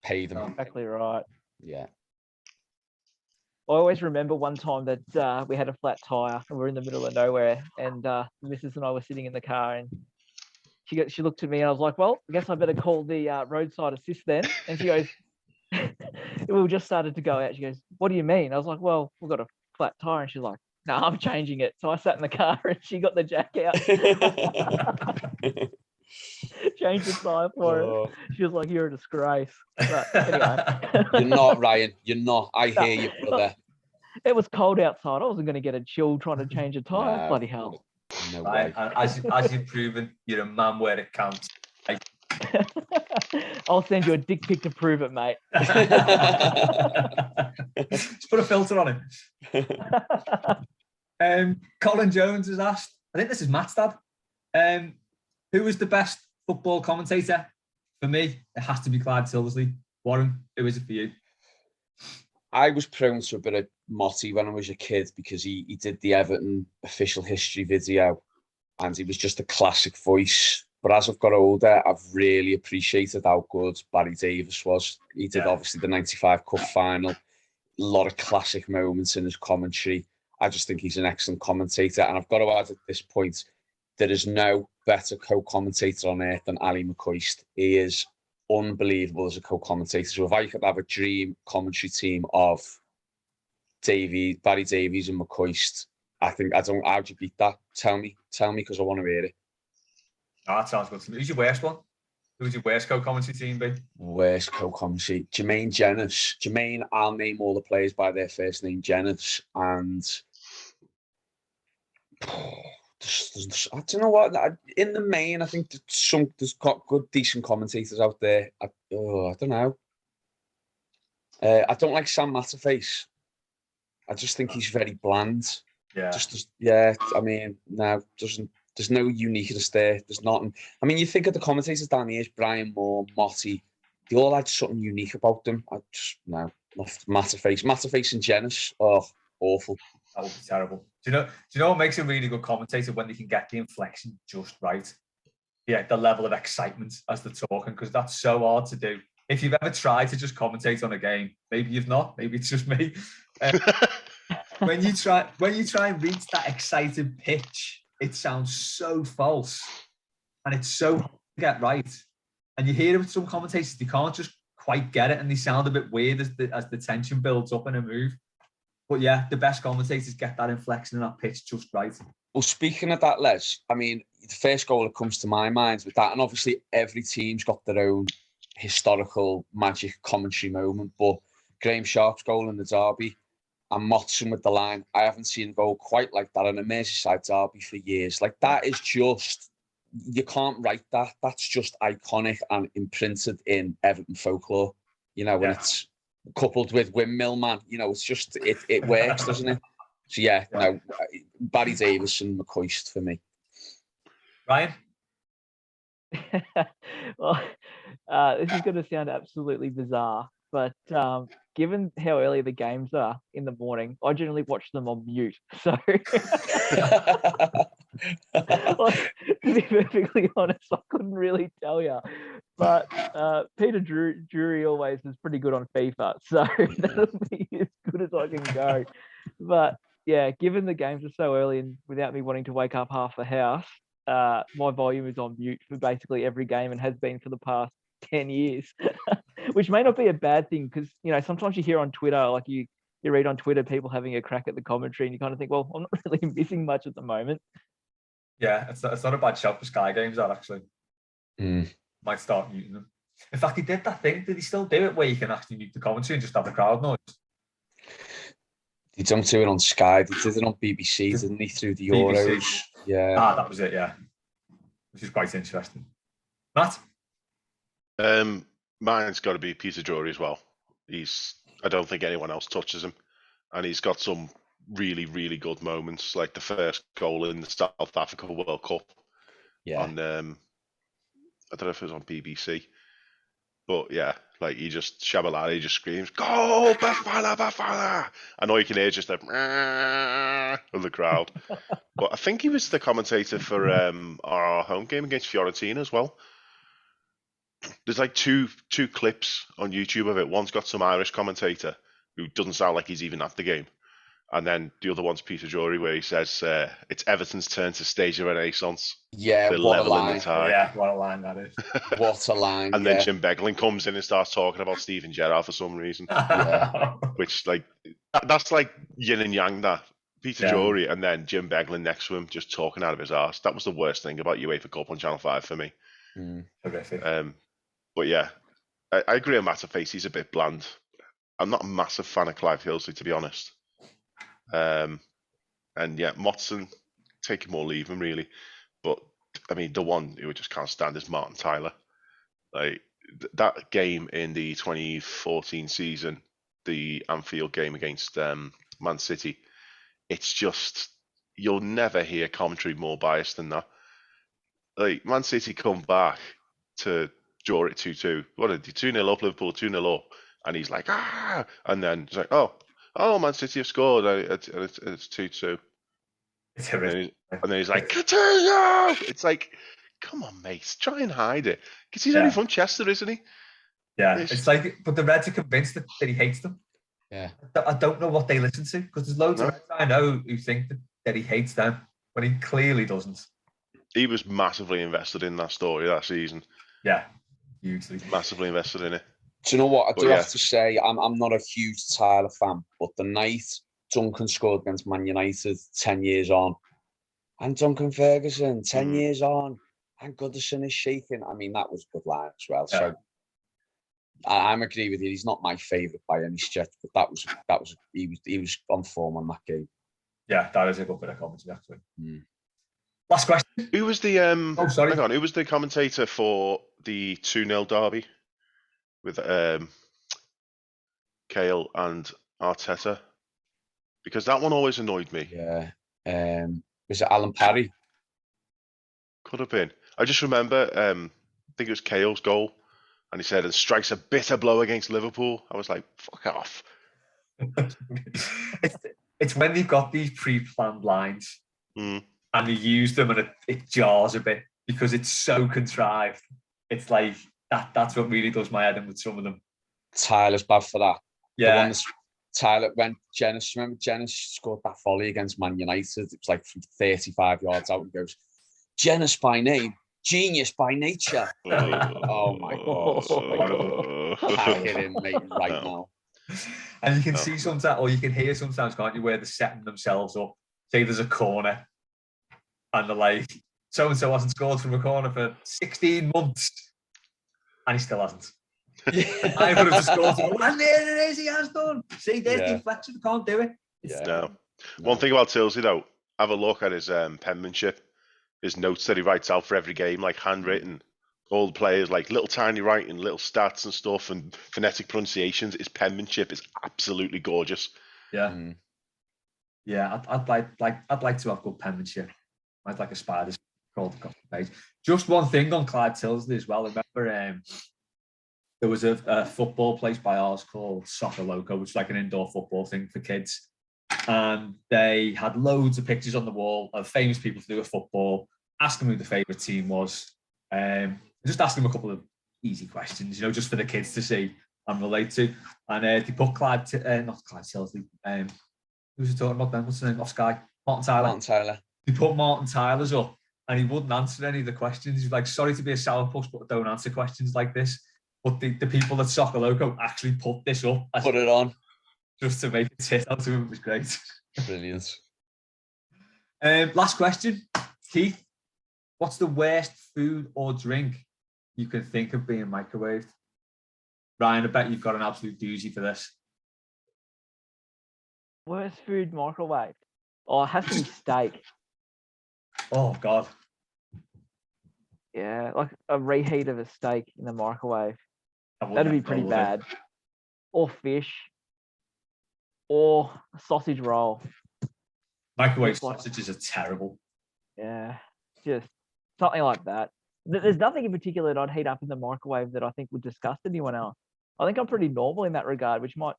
[SPEAKER 2] Pay them.
[SPEAKER 3] Exactly right.
[SPEAKER 2] Yeah.
[SPEAKER 3] I always remember one time that we had a flat tire and we're in the middle of nowhere, and Mrs. and I were sitting in the car, and she looked at me and I was like, "Well, I guess I better call the roadside assist then." And she goes, we just started to go out. She goes, "What do you mean?" I was like, "Well, we've got a flat tire." And she's like, "No, I'm changing it." So I sat in the car and she got the jack out. Changed the tire for her. She was like, "You're a disgrace." But anyway.
[SPEAKER 2] You're not, Ryan. You're not. I hear you, brother.
[SPEAKER 3] It was cold outside. I wasn't going to get a chill trying to change a tire. No, bloody hell.
[SPEAKER 2] No
[SPEAKER 1] way. As you've proven, you're a man where it counts.
[SPEAKER 3] I'll send you a dick pic to prove it, mate.
[SPEAKER 1] Just put a filter on it. Colin Jones has asked, I think this is Matt's dad, who is the best football commentator? For me, it has to be Clyde Silversley. Warren, who is it for you?
[SPEAKER 2] I was prone to a bit of Motti when I was a kid because he did the Everton official history video and he was just a classic voice. But as I've got older, I've really appreciated how good Barry Davies was. He did obviously the 95 Cup final, a lot of classic moments in his commentary. I just think he's an excellent commentator. And I've got to add at this point, there is no better co-commentator on earth than Ali McCoist. He is unbelievable as a co-commentator. So if I could have a dream commentary team of Barry Davies and McCoist, how'd you beat that? Tell me, because I want to hear it.
[SPEAKER 1] Oh, that sounds good to me. Who's your worst one? Who's your worst co-commentary team, be?
[SPEAKER 2] Worst co-commentary. Jermaine Jenas. Jermaine, I'll name all the players by their first name, Jenas. And I don't know what. In the main, I think there's got good, decent commentators out there. I don't know. I don't like Sam Matterface. I just think he's very bland.
[SPEAKER 1] Yeah.
[SPEAKER 2] I mean, no, there's no uniqueness there. There's nothing. I mean, you think of the commentators down here, Brian Moore, Motti, they all had something unique about them. Matterface and Jenas. Oh, awful.
[SPEAKER 1] That would be terrible. Do you know what makes a really good commentator? When they can get the inflection just right. Yeah, the level of excitement as they're talking, because that's so hard to do. If you've ever tried to just commentate on a game, maybe you've not, maybe it's just me. When you try and reach that excited pitch, it sounds so false, and it's so hard to get right. And you hear it with some commentators, they can't just quite get it, and they sound a bit weird as the tension builds up in a move. But yeah, the best commentators get that inflection and that pitch just right.
[SPEAKER 2] Well, speaking of that, Les, I mean, the first goal that comes to my mind with that, and obviously every team's got their own historical magic commentary moment, but Graham Sharp's goal in the derby and Motson with the line, I haven't seen a goal quite like that in a Merseyside derby for years. Like, that is just, you can't write that. That's just iconic and imprinted in Everton folklore, you know, when it's coupled with Windmill Man, you know, it's just, it works, doesn't it? So yeah, no, Barry Davies and McCoist for me.
[SPEAKER 1] Ryan?
[SPEAKER 3] Well, this is going to sound absolutely bizarre, but given how early the games are in the morning, I generally watch them on mute. So, like, to be perfectly honest, I couldn't really tell you. But Peter Drury always is pretty good on FIFA, so that'll be as good as I can go. But yeah, given the games are so early and without me wanting to wake up half the house, my volume is on mute for basically every game and has been for the past 10 years, which may not be a bad thing because, you know, sometimes you hear on Twitter, like you read on Twitter, people having a crack at the commentary and you kind of think, well, I'm not really missing much at the moment.
[SPEAKER 1] Yeah, it's not a bad shout for Sky Games, that actually. Might start muting them. In fact, he did that thing. Did he still do it where you can actually mute the commentary and just have the crowd noise?
[SPEAKER 2] He don't do it on Sky. He did it on BBC, didn't he, through the Euros?
[SPEAKER 1] BBC.
[SPEAKER 2] Yeah.
[SPEAKER 1] That was it, yeah. Which is quite interesting. Matt?
[SPEAKER 4] Mine's got to be Peter Drury as well. I don't think anyone else touches him. And he's got some really, really good moments, like the first goal in the South Africa World Cup.
[SPEAKER 2] Yeah.
[SPEAKER 4] On, I don't know if it was on BBC. But yeah, like he just screams, "Go, Bafana, Bafana!" And all you can hear is just of the crowd. But I think he was the commentator for our home game against Fiorentina as well. There's like two clips on YouTube of it. One's got some Irish commentator who doesn't sound like he's even at the game. And then the other one's Peter Drury, where he says, it's Everton's turn to stage a renaissance.
[SPEAKER 2] Yeah, what a line.
[SPEAKER 1] Yeah, what a line that is.
[SPEAKER 2] What a line,
[SPEAKER 4] And then Jim Beglin comes in and starts talking about Steven Gerrard for some reason. Which, like, that's like yin and yang, that. Peter Drury and then Jim Beglin next to him just talking out of his arse. That was the worst thing about UEFA Cup on Channel 5 for me. But yeah, I agree on Matterface. He's a bit bland. I'm not a massive fan of Clive Hillsley, to be honest. And yeah, Motson, take him or leave him, really. But I mean, the one who I just can't stand is Martin Tyler. Like that game in the 2014 season, the Anfield game against Man City. It's just, you'll never hear commentary more biased than that. Like Man City come back to draw it 2-2. What did they 2-0 up? Liverpool 2-0 up. and he's like, ah, and then it's like, oh, Man City have scored, and it's 2-2.
[SPEAKER 1] It's
[SPEAKER 4] And
[SPEAKER 1] horrific.
[SPEAKER 4] then he's like, Coutinho! It's like, come on, mate, try and hide it. Because he's only from Chester, isn't he?
[SPEAKER 1] Yeah, it's like, but the Reds are convinced that he hates them.
[SPEAKER 2] Yeah.
[SPEAKER 1] I don't know what they listen to, because there's loads of Reds I know who think that he hates them, but he clearly doesn't.
[SPEAKER 4] He was massively invested in that story that season.
[SPEAKER 1] Yeah, hugely.
[SPEAKER 4] Massively invested in it.
[SPEAKER 2] Do you know what? I do have to say, I'm not a huge Tyler fan, but the night Duncan scored against Man United 10 years on, and Duncan Ferguson 10 years on, and Goodison is shaking. I mean, that was a good line as well. Yeah. So I'm agree with you. He's not my favourite by any stretch, but that was he was on form on that game.
[SPEAKER 1] Yeah, that is a good bit of commentary actually. Last question.
[SPEAKER 4] Who was the
[SPEAKER 1] sorry.
[SPEAKER 4] Hang on, who was the commentator for the 2-0 derby with Kale and Arteta? Because that one always annoyed me.
[SPEAKER 2] Yeah. Was it Alan Parry?
[SPEAKER 4] Could have been. I just remember, I think it was Kale's goal, and he said, "And strikes a bitter blow against Liverpool." I was like, "Fuck off."
[SPEAKER 1] It's when they've got these pre-planned lines, and they use them, and it jars a bit because it's so contrived. It's like that's what really does my head in with some of them. Tyler's
[SPEAKER 2] bad for that.
[SPEAKER 1] Yeah.
[SPEAKER 2] Tyler, when remember Jennings scored that volley against Man United? It was like from 35 yards out and goes, "Jennings by name, genius by nature." Oh my God. Pack it in, mate, right now.
[SPEAKER 1] And you can see sometimes, or you can hear sometimes, can't you, where they're setting themselves up. Say there's a corner, and they're like, so-and-so hasn't scored from a corner for 16 months, and he still hasn't. I would have just scored. And there it is, he has done. See, there's the inflection, can't do it.
[SPEAKER 4] No. One thing about Tilsley, though, have a look at his penmanship, his notes that he writes out for every game, like handwritten. All the players, like little tiny writing, little stats and stuff, and phonetic pronunciations. His penmanship is absolutely gorgeous.
[SPEAKER 1] Yeah, yeah. I'd like to have good penmanship. I'd like a spider crawled across the page. Just one thing on Clyde Tilsley as well. Remember, there was a football place by ours called Soccer Loco, which is like an indoor football thing for kids, and they had loads of pictures on the wall of famous people to do with football. Ask them who the favourite team was. Just ask them a couple of easy questions, just for the kids to see and relate to. And they put not Clyde Tilsley. Who was he talking about then? What's his name? Off Sky? Martin Tyler. They put Martin Tyler's up, and he wouldn't answer any of the questions. He's like, "Sorry to be a sourpuss, but I don't answer questions like this." But the people at Soccer Loco actually put this up.
[SPEAKER 2] Put it on.
[SPEAKER 1] Just to make it hit out to him. It was great.
[SPEAKER 2] Brilliant.
[SPEAKER 1] Last question. Keith, what's the worst food or drink you can think of being microwaved? Ryan, I bet you've got an absolute doozy for this.
[SPEAKER 3] Worst food microwaved? Oh, it has to be steak.
[SPEAKER 1] Oh, God.
[SPEAKER 3] Yeah, like a reheat of a steak in the microwave. That'd be pretty bad. Or fish. Or a sausage roll.
[SPEAKER 1] Microwave sausages are terrible.
[SPEAKER 3] Yeah, just something like that. There's nothing in particular that I'd heat up in the microwave that I think would disgust anyone else. I think I'm pretty normal in that regard, which might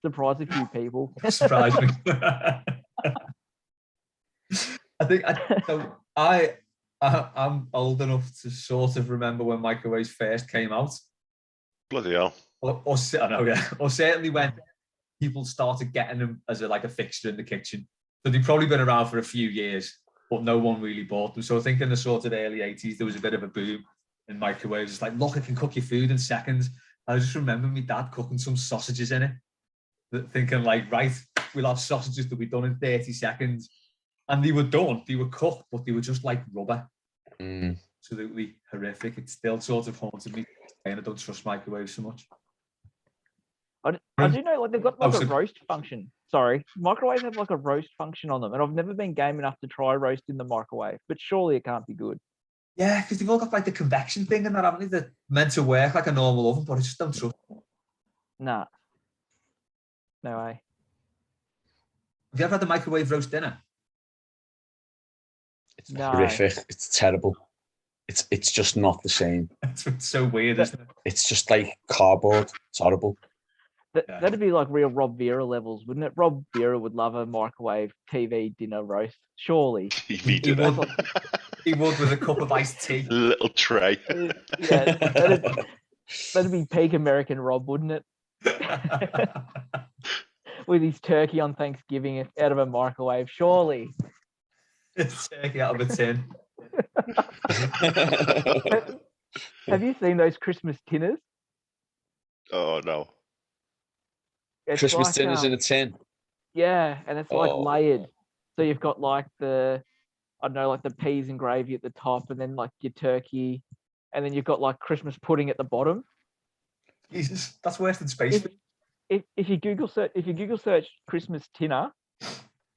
[SPEAKER 3] surprise a few people.
[SPEAKER 1] Surprise me. I'm old enough to sort of remember when microwaves first came out.
[SPEAKER 4] Bloody hell.
[SPEAKER 1] Or certainly when people started getting them as a fixture in the kitchen. So they've probably been around for a few years, but no one really bought them. So I think in the sort of early 80s, there was a bit of a boom in microwaves. It's like, look, I can cook your food in seconds. I just remember my dad cooking some sausages in it, thinking like, right, we'll have sausages that be done in 30 seconds. And they were done, they were cooked, but they were just like rubber. Absolutely horrific. It still sort of haunted me, and I don't trust microwaves so much.
[SPEAKER 3] I do know, like, they've got like a roast function. Sorry, microwaves have like a roast function on them, and I've never been game enough to try roast in the microwave, but surely it can't be good.
[SPEAKER 1] Yeah, because they've all got like the convection thing and that, haven't they? They're meant to work like a normal oven, but I just don't trust them.
[SPEAKER 3] Nah. No way.
[SPEAKER 1] Have you ever had the microwave roast dinner?
[SPEAKER 2] It's horrific. It's terrible. It's just not the same.
[SPEAKER 1] It's so weird, isn't it?
[SPEAKER 2] It's just like cardboard. It's horrible.
[SPEAKER 3] That'd be like real Rob Vera levels, wouldn't it? Rob Vera would love a microwave TV dinner roast, surely.
[SPEAKER 4] TV dinner.
[SPEAKER 1] He would with a cup of iced tea.
[SPEAKER 4] Little tray.
[SPEAKER 3] Yeah, that'd be peak American Rob, wouldn't it? With his turkey on Thanksgiving out of a microwave, surely.
[SPEAKER 1] It's turkey out of a tin.
[SPEAKER 3] Have you seen those Christmas tinners?
[SPEAKER 4] Oh no.
[SPEAKER 3] It's
[SPEAKER 2] Christmas
[SPEAKER 3] like,
[SPEAKER 2] dinners in a tin.
[SPEAKER 3] Yeah, and it's like
[SPEAKER 2] Oh.
[SPEAKER 3] layered. So you've got like the peas and gravy at the top, and then like your turkey, and then you've got like Christmas pudding at the bottom.
[SPEAKER 1] Jesus, that's worse than space.
[SPEAKER 3] If you Google search Christmas tinner,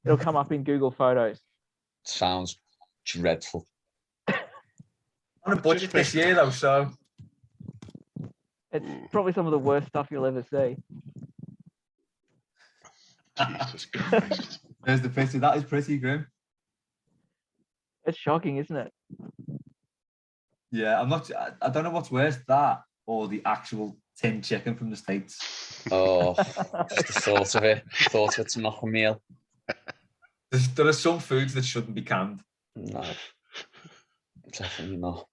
[SPEAKER 3] it'll come up in Google Photos.
[SPEAKER 2] Sounds dreadful.
[SPEAKER 1] On a budget this year though, so
[SPEAKER 3] It's probably some of the worst stuff you'll ever see.
[SPEAKER 4] Jesus Christ.
[SPEAKER 1] there's the picture. That is pretty grim.
[SPEAKER 3] It's shocking, isn't it?
[SPEAKER 1] Yeah, I don't know what's worse, that or the actual tin chicken from the States.
[SPEAKER 2] Oh, just the thought of it. Thought of it's not a meal.
[SPEAKER 1] There are some foods that shouldn't be canned.
[SPEAKER 2] No, definitely not.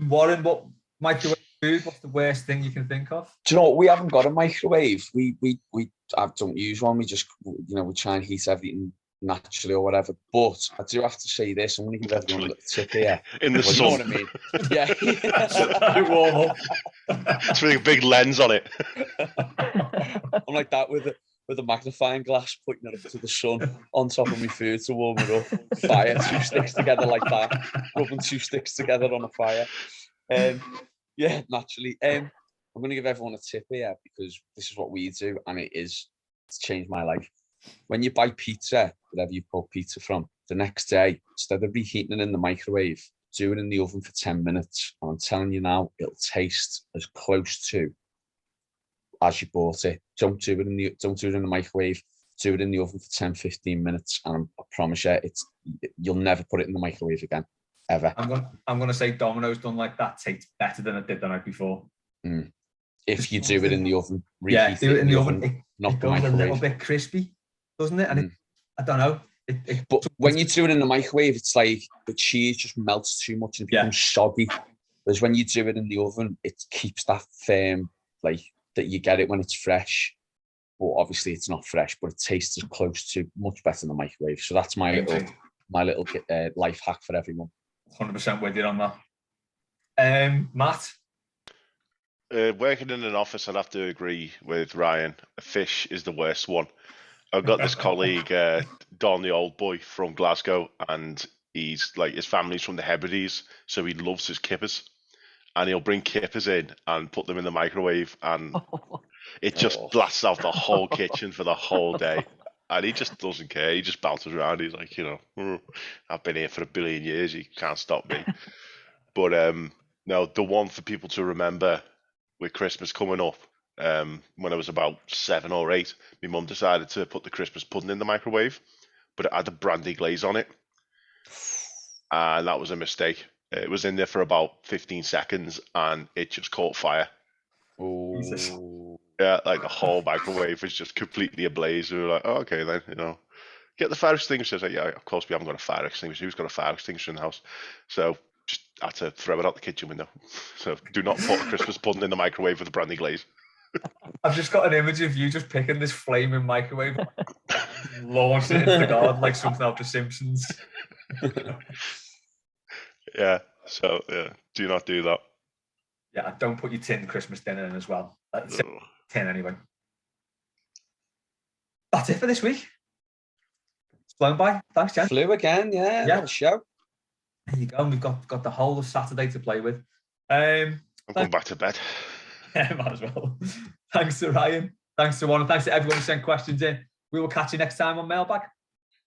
[SPEAKER 1] Warren, what microwave food? What's the worst thing you can think of?
[SPEAKER 2] Do you know what? We haven't got a microwave. I don't use one. We just, we try and heat everything naturally or whatever. But I do have to say this. I'm going to give everyone a little tip here.
[SPEAKER 4] In the
[SPEAKER 2] Well,
[SPEAKER 4] sun.
[SPEAKER 2] you know what I mean? Yeah.
[SPEAKER 1] Warm up.
[SPEAKER 4] It's with a big lens on it.
[SPEAKER 2] I'm like that with a magnifying glass, putting it up to the sun on top of my food to warm it up. Fire, 2 sticks together like that. Rubbing 2 sticks together on a fire. Yeah, naturally. I'm going to give everyone a tip here because this is what we do, and it's changed my life. When you buy pizza, whatever you bought pizza from, the next day, instead of reheating it in the microwave, do it in the oven for 10 minutes. And I'm telling you now, it'll taste as close to as you bought it. Don't do it in the microwave. Do it in the oven for 10, 15 minutes. And I promise you, you'll never put it in the microwave again, ever.
[SPEAKER 1] I'm gonna say Domino's done like that tastes better than it did the night before.
[SPEAKER 2] If you do it in the oven,
[SPEAKER 1] yeah, do it in the oven.
[SPEAKER 2] Not
[SPEAKER 1] it
[SPEAKER 2] the
[SPEAKER 1] goes
[SPEAKER 2] microwave.
[SPEAKER 1] a little bit crispy, doesn't it? And I don't know.
[SPEAKER 2] But when you do it in the microwave, it's like the cheese just melts too much and it becomes soggy. Whereas when you do it in the oven, it keeps that firm, like that you get it when it's fresh. But obviously it's not fresh, but it tastes as close to much better than the microwave. So that's my little life hack for everyone.
[SPEAKER 1] 100% with you on that. Matt?
[SPEAKER 4] Working in an office, I'd have to agree with Ryan. Fish is the worst one. I've got this colleague, Don, the old boy from Glasgow, and he's like, his family's from the Hebrides, so he loves his kippers. And he'll bring kippers in and put them in the microwave, and it just blasts out the whole kitchen for the whole day. And he just doesn't care. He just bounces around. He's like, I've been here for 1 billion years. You can't stop me. But no, the one for people to remember with Christmas coming up, when I was about 7 or 8, my mum decided to put the Christmas pudding in the microwave, but it had a brandy glaze on it. And that was a mistake. It was in there for about 15 seconds and it just caught fire.
[SPEAKER 2] Oh.
[SPEAKER 4] Yeah, like the whole microwave was just completely ablaze. We were like, oh, okay then, get the fire extinguisher. Like, yeah, of course we haven't got a fire extinguisher. Who's got a fire extinguisher in the house? So just had to throw it out the kitchen window. So do not put a Christmas pudding in the microwave with a brandy glaze.
[SPEAKER 1] I've just got an image of you just picking this flaming microwave, launching it into the garden like something out of The Simpsons.
[SPEAKER 4] Yeah, so do not do that.
[SPEAKER 1] Yeah, don't put your tin Christmas dinner in as well. That's tin anyway. That's it for this week. It's blown by. Thanks, Jen.
[SPEAKER 2] Flew again, yeah. What a show.
[SPEAKER 1] There you go. We've got the whole of Saturday to play with.
[SPEAKER 4] I'm going back to bed.
[SPEAKER 1] Yeah, might as well. Thanks to Ryan. Thanks to Warren. Thanks to everyone who sent questions in. We will catch you next time on Mailbag.